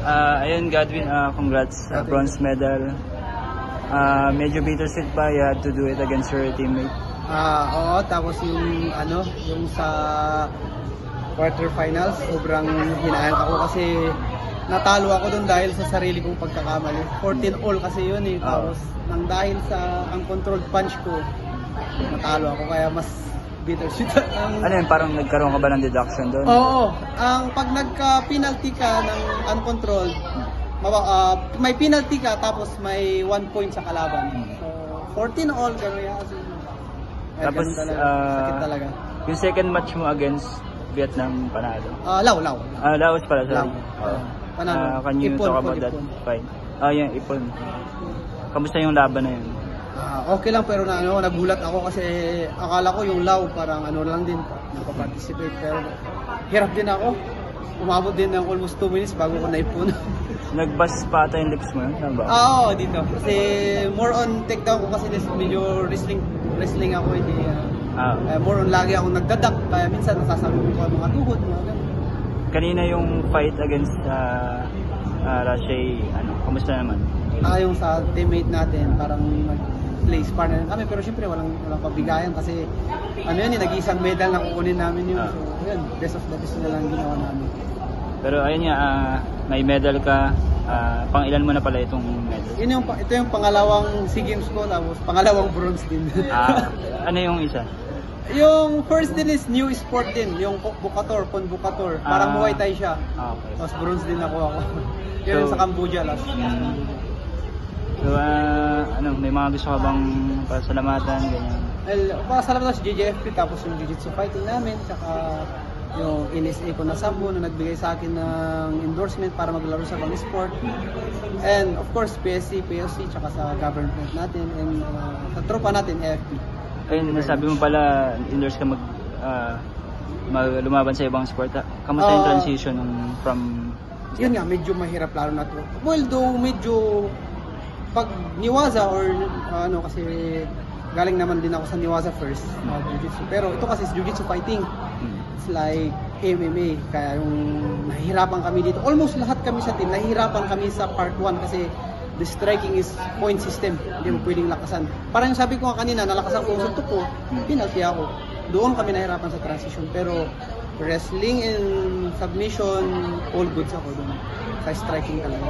Ayun, Godwin, congrats. Bronze medal. Medyo bittersweet ba? You had to do it against your teammate? Oo, tapos yung sa quarterfinals, sobrang hinayang ako kasi natalo ako doon dahil sa sarili kong pagkakamali. 14-all kasi yun eh. Tapos nang dahil sa uncontrolled punch ko, natalo ako kaya mas bittersweet. Ano yun, parang nagkaroon ka ba ng deduction doon? Oo. Pag nagka-penalty ka ng uncontrolled, may penalty ka tapos may 1 point sa kalaban. So, 14-all gano'n yan. Tapos, sakit talaga. Yung second match mo against Vietnam, panalo? Laos. Laos pala, sorry. Panalo. Can you talk about that fight? Yung Ipon. Kamusta yung laban na yun? Okay lang pero nagulat ako kasi akala ko yung Lao parang lang din, nakaparticipate pero hirap din ako. Umabot din ng almost 2 minutes bago ko naipon. Nagbas pa ata yung lips mo yun? Oo, dito. Kasi more on takedown ko kasi medyo wrestling ako. Hindi, more on lagi ako nagdadak. Kaya minsan nasasabog ko mga tuhod. Kanina yung fight against Rashay, kamusta naman? Yung sa teammate natin, parang play spar na kami. Pero syempre walang pabigayan kasi nag-iisang medal na kukunin namin yun. So yun, best of the best na lang ginawa namin. Pero ayun nga, may medal ka. Pang ilan mo na pala itong medal? Ito yung pangalawang SEA Games ko, tapos pangalawang bronze din. Ano yung isa? Yung first din is new sport din, yung Bukator, Pon Bukator. Parang Muay Thai siya. Okay. Tapos bronze din ako. Yun sa Cambodia last. So, may mga gusto ka bang pasalamatan, ganyan? Pasalamatan sa JJFP, tapos yung Jiu-Jitsu fighting namin, tsaka yung NSA ko na Sambo na nagbigay sa akin ng endorsement para maglaro sa bang sport. And of course, PSC, POC, tsaka sa government natin, and sa tropa natin, AFP. Ayun, nasabi mo pala, endorse ka lumaban sa ibang sport. Kamusta yung transition from... Yun nga, medyo mahirap lalo na to. Well, though medyo pag Niwaza or kasi galing naman din ako sa Niwaza first, Jiu-Jitsu. Pero ito kasi Jiu-Jitsu fighting. It's like MMA. Kaya yung nahihirapan kami dito. Almost lahat kami sa team, nahihirapan kami sa part 1 kasi the striking is point system. Hindi mo pwedeng lakasan. Parang yung sabi ko nga kanina, nalakasan ko yung suntok ko, penalty ako. Doon kami nahihirapan sa transition. Pero wrestling and submission, all goods ako doon. Sa striking talaga.